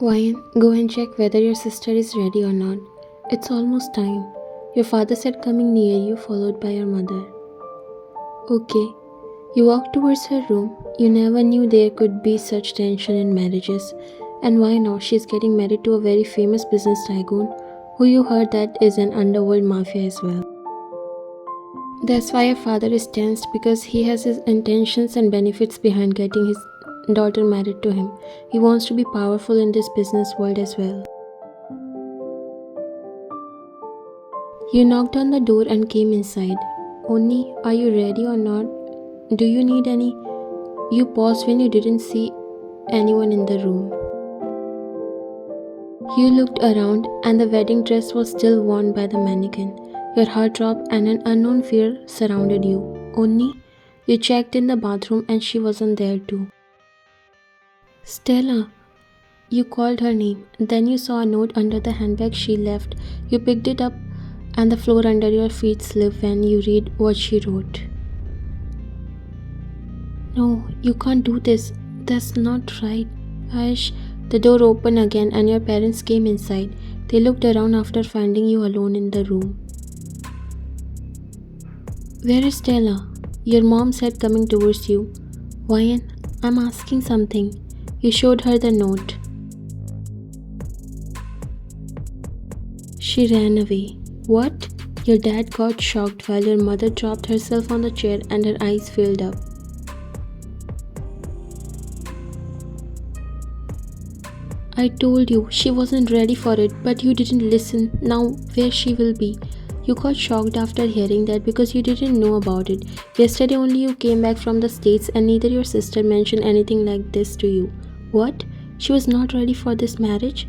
Ryan, go and check whether your sister is ready or not. It's almost time. Your father said coming near you, followed by your mother. Okay. You walked towards her room. You never knew there could be such tension in marriages. And why not? She's getting married to a very famous business tycoon who you heard that is an underworld mafia as well. That's why your father is tensed because he has his intentions and benefits behind getting his daughter married to him. He wants to be powerful in this business world as well. You knocked on the door and came inside. Onni, are you ready or not? Do you need any? You paused when you didn't see anyone in the room. You looked around and the wedding dress was still worn by the mannequin. Your heart dropped and an unknown fear surrounded you. Onni, you checked in the bathroom and she wasn't there too. Stella, you called her name. Then you saw a note under the handbag she left. You picked it up and the floor under your feet slipped when you read what she wrote. No, you can't do this. That's not right. Ash, the door opened again and your parents came inside. They looked around after finding you alone in the room. Where is Stella? Your mom said coming towards you. Ryan, I'm asking something. You showed her the note. She ran away. What? Your dad got shocked while your mother dropped herself on the chair and her eyes filled up. I told you she wasn't ready for it, but you didn't listen. Now where she will be? You got shocked after hearing that because you didn't know about it. Yesterday only you came back from the States and neither your sister mentioned anything like this to you. What? She was not ready for this marriage?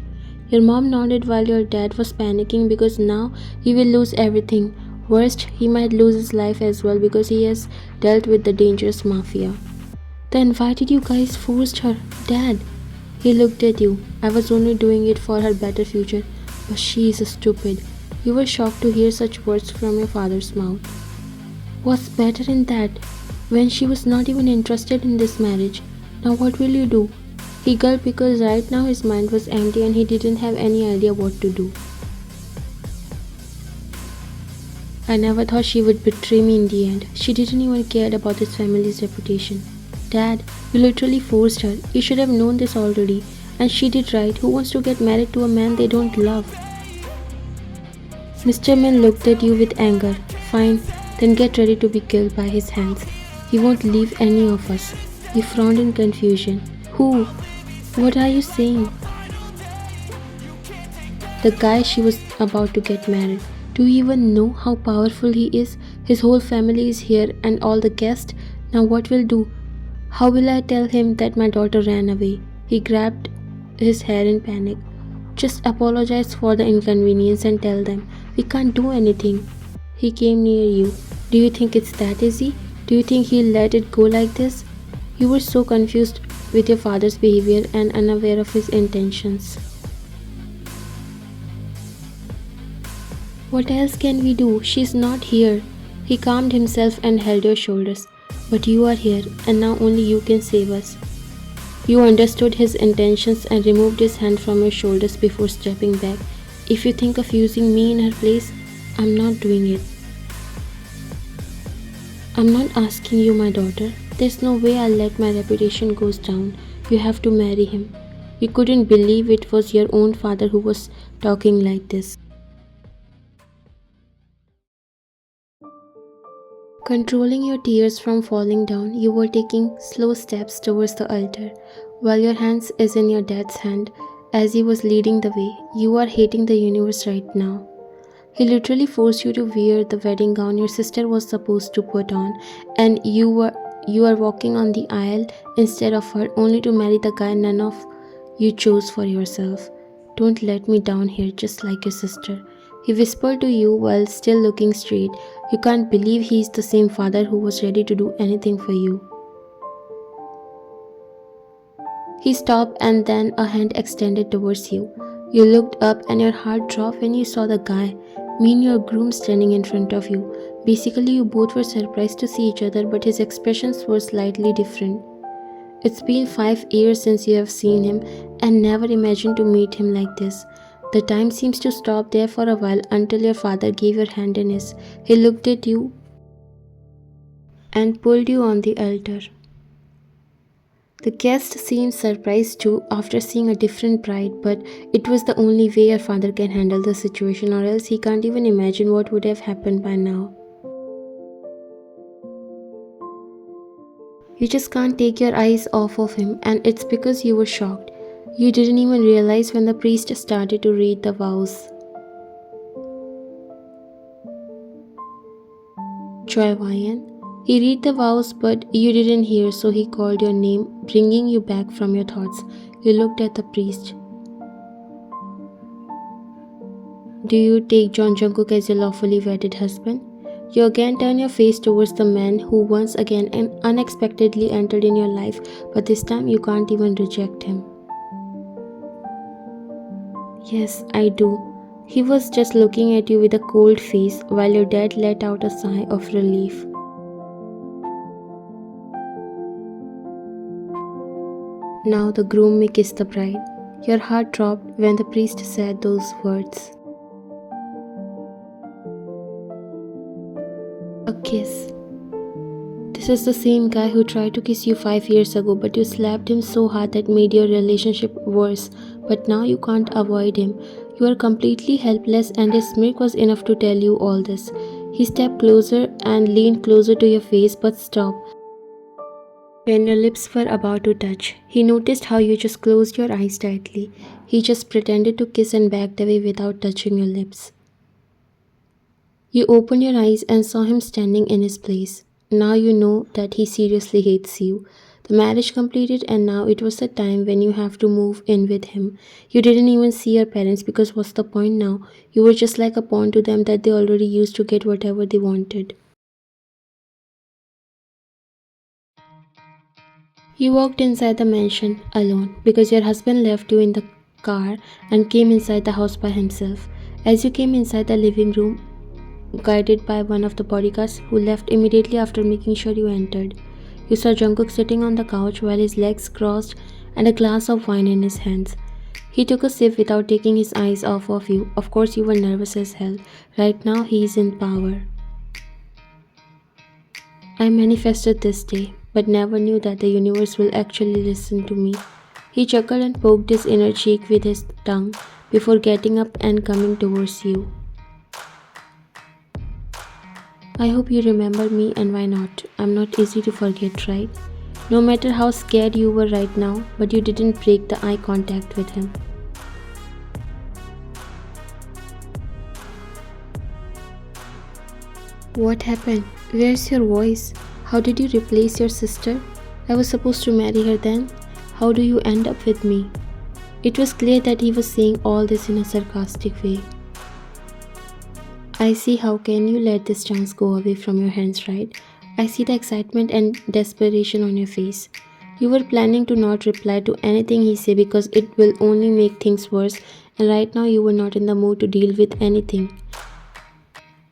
Your mom nodded while your dad was panicking because now he will lose everything. Worst, he might lose his life as well because he has dealt with the dangerous mafia. Then why did you guys force her? Dad. He looked at you. I was only doing it for her better future. But she is stupid. You were shocked to hear such words from your father's mouth. What's better in that? When she was not even interested in this marriage. Now what will you do? He gulped because right now his mind was empty and he didn't have any idea what to do. I never thought she would betray me in the end. She didn't even care about this family's reputation. Dad, you literally forced her. You should have known this already. And she did right. Who wants to get married to a man they don't love? Mr. Mill looked at you with anger. Fine, then get ready to be killed by his hands. He won't leave any of us. He frowned in confusion. Who? What are you saying? The guy she was about to get married. Do you even know how powerful he is? His whole family is here and all the guests. Now what will do? How will I tell him that my daughter ran away? He grabbed his hair in panic. Just apologize for the inconvenience and tell them. We can't do anything. He came near you. Do you think it's that easy? Do you think he'll let it go like this? You were so confused with your father's behavior and unaware of his intentions. What else can we do? She's not here. He calmed himself and held your shoulders. But you are here and now only you can save us. You understood his intentions and removed his hand from your shoulders before stepping back. If you think of using me in her place, I'm not doing it. I'm not asking you, my daughter. There's no way I'll let my reputation goes down. You have to marry him. You couldn't believe it was your own father who was talking like this. Controlling your tears from falling down, you were taking slow steps towards the altar, while your hands is in your dad's hand as he was leading the way. You are hating the universe right now. He literally forced you to wear the wedding gown your sister was supposed to put on, and you are walking on the aisle instead of her, only to marry the guy none of you chose for yourself. Don't let me down here just like your sister. He whispered to you while still looking straight. You can't believe he's the same father who was ready to do anything for you. He stopped and then a hand extended towards you. You looked up and your heart dropped when you saw the guy, me and your groom standing in front of you. Basically, you both were surprised to see each other, but his expressions were slightly different. It's been 5 years since you have seen him and never imagined to meet him like this. The time seems to stop there for a while until your father gave your hand in his. He looked at you and pulled you on the altar. The guest seemed surprised too after seeing a different bride, but it was the only way your father can handle the situation, or else he can't even imagine what would have happened by now. You just can't take your eyes off of him, and it's because you were shocked. You didn't even realize when the priest started to read the vows. Joyvian. He read the vows, but you didn't hear, so he called your name, bringing you back from your thoughts. You looked at the priest. Do you take John Jungkook as your lawfully wedded husband? You again turn your face towards the man who once again and unexpectedly entered in your life, but this time you can't even reject him. Yes, I do. He was just looking at you with a cold face while your dad let out a sigh of relief. Now the groom may kiss the bride. Your heart dropped when the priest said those words. A kiss. This is the same guy who tried to kiss you 5 years ago, but you slapped him so hard that made your relationship worse. But now you can't avoid him. You are completely helpless, and his smirk was enough to tell you all this. He stepped closer and leaned closer to your face, but stopped when your lips were about to touch. He noticed how you just closed your eyes tightly. He just pretended to kiss and backed away without touching your lips. You opened your eyes and saw him standing in his place. Now you know that he seriously hates you. The marriage completed, and now it was the time when you have to move in with him. You didn't even see your parents because what's the point now? You were just like a pawn to them that they already used to get whatever they wanted. You walked inside the mansion alone because your husband left you in the car and came inside the house by himself. As you came inside the living room, guided by one of the bodyguards who left immediately after making sure you entered, you saw Jungkook sitting on the couch while his legs crossed and a glass of wine in his hands. He took a sip without taking his eyes off of you. Of course, you were nervous as hell. Right now, he is in power. I manifested this day, but never knew that the universe will actually listen to me. He chuckled and poked his inner cheek with his tongue before getting up and coming towards you. I hope you remember me, and why not? I'm not easy to forget, right? No matter how scared you were right now, but you didn't break the eye contact with him. What happened? Where's your voice? How did you replace your sister? I was supposed to marry her then. How do you end up with me? It was clear that he was saying all this in a sarcastic way. I see. How can you let this chance go away from your hands, right? I see the excitement and desperation on your face. You were planning to not reply to anything he said because it will only make things worse, and right now you were not in the mood to deal with anything.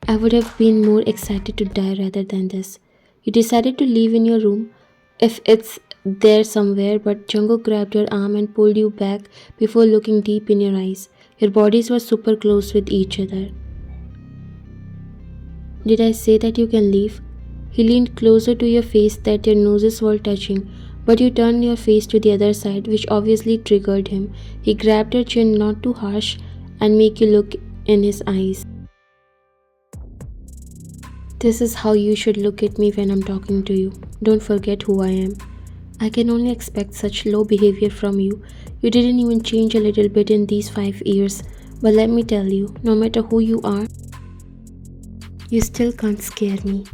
I would have been more excited to die rather than this. You decided to leave in your room, if it's there somewhere, but Jungkook grabbed your arm and pulled you back before looking deep in your eyes. Your bodies were super close with each other. Did I say that you can leave? He leaned closer to your face that your noses were touching, but you turned your face to the other side, which obviously triggered him. He grabbed your chin, not too harsh, and make you look in his eyes. This is how you should look at me when I'm talking to you. Don't forget who I am. I can only expect such low behavior from you. You didn't even change a little bit in these 5 years. But let me tell you, no matter who you are, you still can't scare me.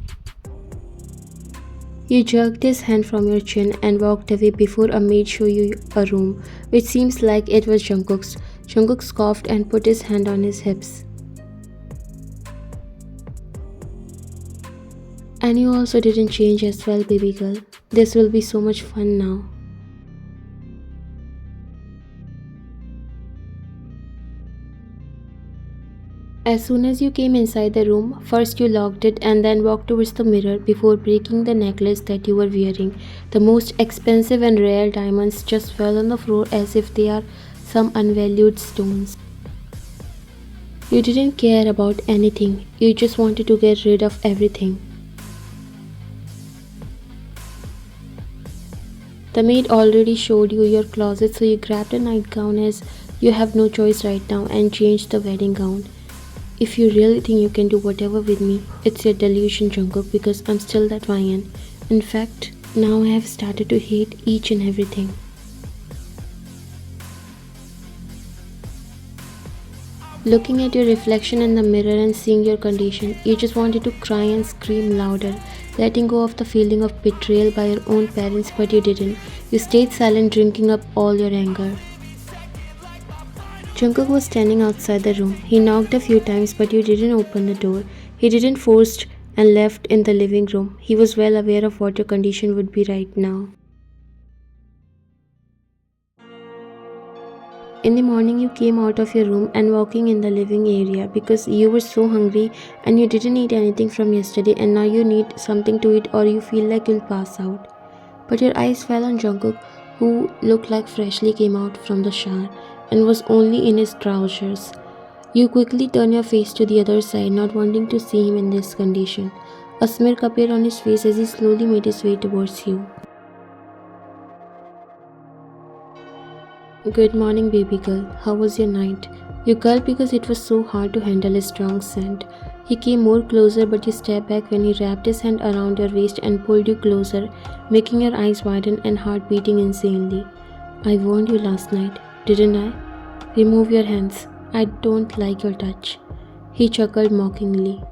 You jerked his hand from your chin and walked away before a maid showed you a room, which seems like it was Jungkook's. Jungkook scoffed and put his hand on his hips. And you also didn't change as well, baby girl. This will be so much fun now. As soon as you came inside the room, first you locked it and then walked towards the mirror before breaking the necklace that you were wearing. The most expensive and rare diamonds just fell on the floor as if they are some unvalued stones. You didn't care about anything, you just wanted to get rid of everything. The maid already showed you your closet, so you grabbed a nightgown as you have no choice right now and changed the wedding gown. If you really think you can do whatever with me, it's your delusion, Jungkook, because I'm still that YN. In fact, now I have started to hate each and everything. Looking at your reflection in the mirror and seeing your condition, you just wanted to cry and scream louder, letting go of the feeling of betrayal by your own parents, but you didn't. You stayed silent, drinking up all your anger. Jungkook was standing outside the room. He knocked a few times, but you didn't open the door. He didn't forced and left in the living room. He was well aware of what your condition would be right now. In the morning, you came out of your room and walking in the living area because you were so hungry and you didn't eat anything from yesterday and now you need something to eat or you feel like you'll pass out. But your eyes fell on Jungkook, who looked like freshly came out from the shower and was only in his trousers. You quickly turned your face to the other side, not wanting to see him in this condition. A smirk appeared on his face as he slowly made his way towards you. Good morning, baby girl. How was your night? You gulped because it was so hard to handle his strong scent. He came more closer, but you stepped back when he wrapped his hand around your waist and pulled you closer, making your eyes widen and heart beating insanely. I warned you last night, didn't I? Remove your hands. I don't like your touch. He chuckled mockingly.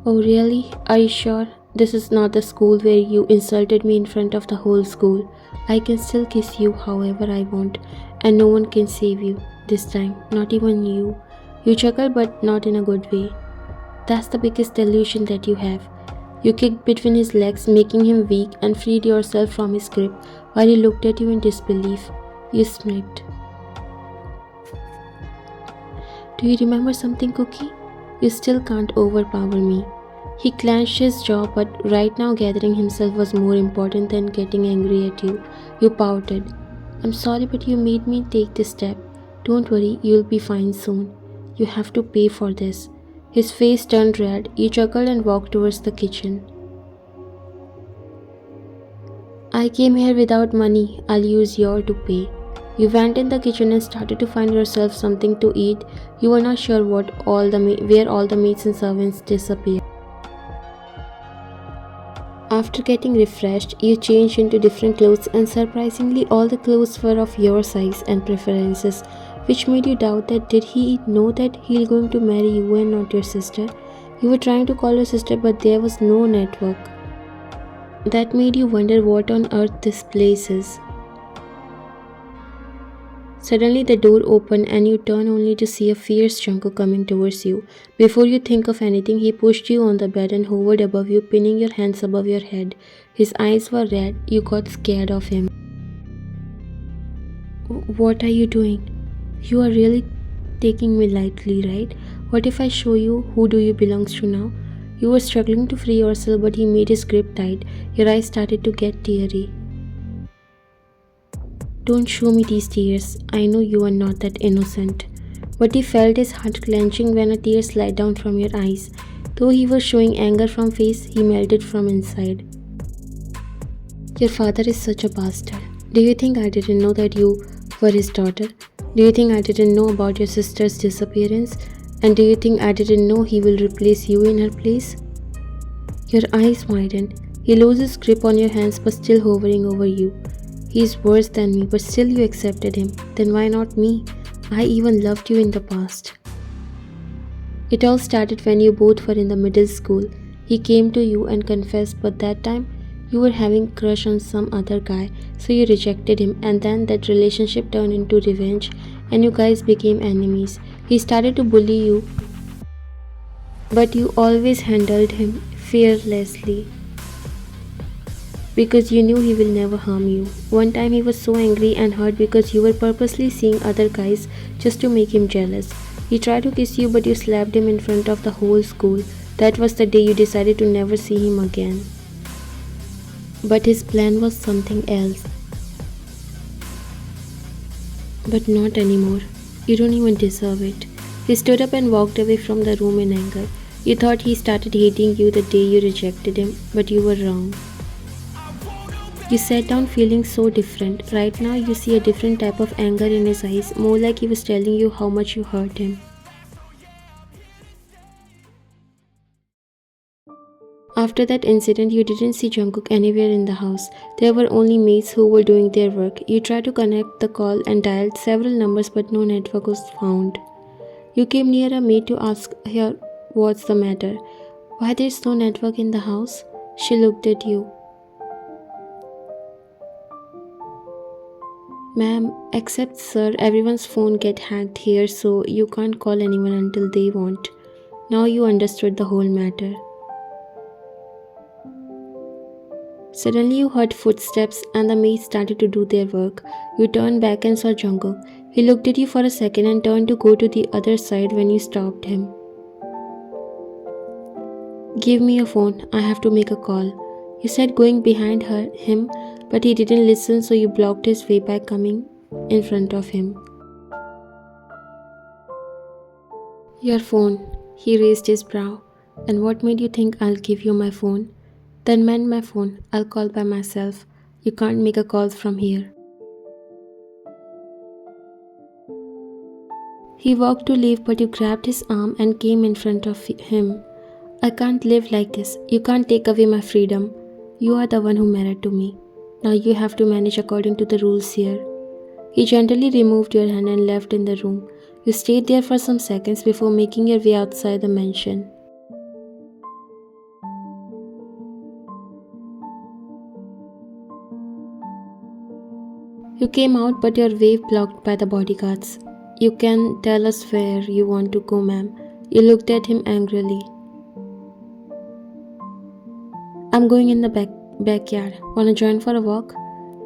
Oh really? Are you sure? This is not the school where you insulted me in front of the whole school. I can still kiss you however I want, and no one can save you. This time, not even you. You chuckled, but not in a good way. That's the biggest delusion that you have. You kicked between his legs, making him weak, and freed yourself from his grip while he looked at you in disbelief. You smirked. Do you remember something, Cookie? You still can't overpower me. He clenched his jaw, but right now gathering himself was more important than getting angry at you. You pouted. I'm sorry, but you made me take this step. Don't worry, you'll be fine soon. You have to pay for this. His face turned red. He chuckled and walked towards the kitchen. I came here without money. I'll use yours to pay. You went in the kitchen and started to find yourself something to eat. You were not sure where all the maids and servants disappeared. After getting refreshed, you changed into different clothes and surprisingly all the clothes were of your size and preferences, which made you doubt that did he know that he's going to marry you and not your sister? You were trying to call your sister but there was no network. That made you wonder what on earth this place is. Suddenly the door opened and you turn only to see a fierce Jungkook coming towards you. Before you think of anything, he pushed you on the bed and hovered above you, pinning your hands above your head. His eyes were red. You got scared of him. What are you doing? You are really taking me lightly, right? What if I show you who do you belongs to now? You were struggling to free yourself, but he made his grip tight. Your eyes started to get teary. Don't show me these tears. I know you are not that innocent. But he felt his heart clenching when a tear slid down from your eyes. Though he was showing anger from face, he melted from inside. Your father is such a bastard. Do you think I didn't know that you were his daughter? Do you think I didn't know about your sister's disappearance? And do you think I didn't know he will replace you in her place? Your eyes widened. He lost his grip on your hands but still hovering over you. He is worse than me, but still you accepted him. Then why not me? I even loved you in the past. It all started when you both were in the middle school. He came to you and confessed, but that time you were having a crush on some other guy, so you rejected him, and then that relationship turned into revenge and you guys became enemies. He started to bully you, but you always handled him fearlessly. Because you knew he will never harm you. One time he was so angry and hurt because you were purposely seeing other guys just to make him jealous. He tried to kiss you but you slapped him in front of the whole school. That was the day you decided to never see him again. But his plan was something else. But not anymore. You don't even deserve it. He stood up and walked away from the room in anger. You thought he started hating you the day you rejected him, but you were wrong. You sat down feeling so different. Right now, you see a different type of anger in his eyes, more like he was telling you how much you hurt him. After that incident, you didn't see Jungkook anywhere in the house. There were only maids who were doing their work. You tried to connect the call and dialed several numbers, but no network was found. You came near a maid to ask her what's the matter. Why there's no network in the house? She looked at you. Ma'am, except sir, everyone's phone get hacked here, so you can't call anyone until they want. Now you understood the whole matter. Suddenly you heard footsteps and the maids started to do their work. You turned back and saw Jungkook. He looked at you for a second and turned to go to the other side when you stopped him. Give me your phone, I have to make a call. You said going behind him, but he didn't listen, so you blocked his way by coming in front of him. Your phone. He raised his brow. And what made you think I'll give you my phone? Then mend my phone. I'll call by myself. You can't make a call from here. He walked to leave, but you grabbed his arm and came in front of him. I can't live like this. You can't take away my freedom. You are the one who married to me. Now you have to manage according to the rules here. He gently removed your hand and left in the room. You stayed there for some seconds before making your way outside the mansion. You came out, but your way blocked by the bodyguards. You can tell us where you want to go, ma'am. You looked at him angrily. I'm going in the backyard. Wanna join for a walk?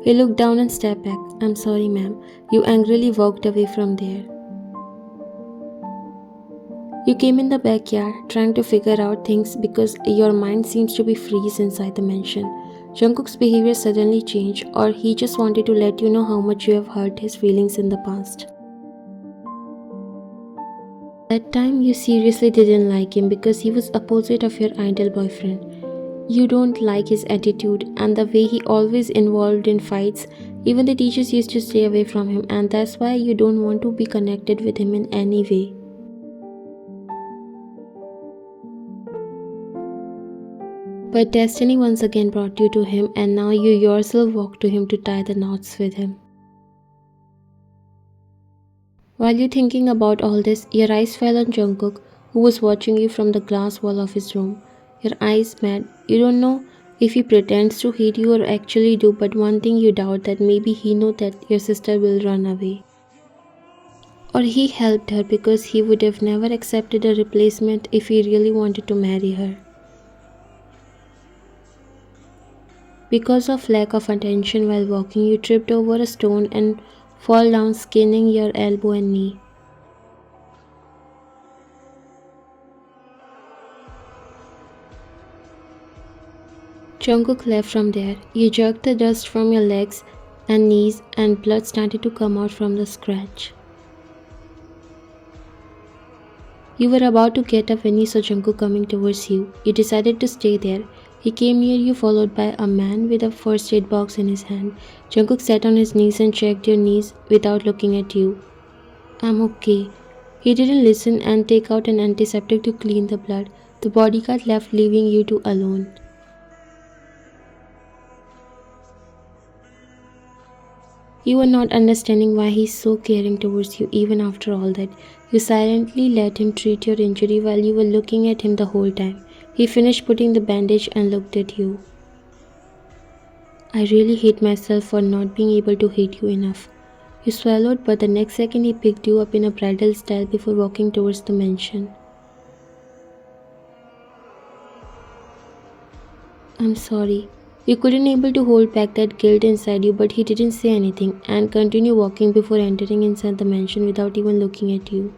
He looked down and stepped back. I'm sorry, ma'am. You angrily walked away from there. You came in the backyard, trying to figure out things because your mind seems to be freeze inside the mansion. Jungkook's behavior suddenly changed, or he just wanted to let you know how much you have hurt his feelings in the past. That time you seriously didn't like him because he was opposite of your ideal boyfriend. You don't like his attitude and the way he always involved in fights. Even the teachers used to stay away from him, and that's why you don't want to be connected with him in any way. But destiny once again brought you to him, and now you yourself walk to him to tie the knots with him. While you're thinking about all this, your eyes fell on Jungkook, who was watching you from the glass wall of his room. Your eyes met. You don't know if he pretends to hate you or actually do, but one thing you doubt, that maybe he knows that your sister will run away. Or he helped her because he would have never accepted a replacement if he really wanted to marry her. Because of lack of attention while walking, you tripped over a stone and fall down, skinning your elbow and knee. Jungkook left from there. You jerked the dust from your legs and knees, and blood started to come out from the scratch. You were about to get up when you saw Jungkook coming towards you. You decided to stay there. He came near you, followed by a man with a first aid box in his hand. Jungkook sat on his knees and checked your knees without looking at you. I'm okay. He didn't listen and take out an antiseptic to clean the blood. The bodyguard left, leaving you two alone. You were not understanding why he's so caring towards you even after all that. You silently let him treat your injury while you were looking at him the whole time. He finished putting the bandage and looked at you. I really hate myself for not being able to hate you enough. You swallowed, but the next second he picked you up in a bridal style before walking towards the mansion. I'm sorry. You couldn't able to hold back that guilt inside you, but he didn't say anything and continued walking before entering inside the mansion without even looking at you.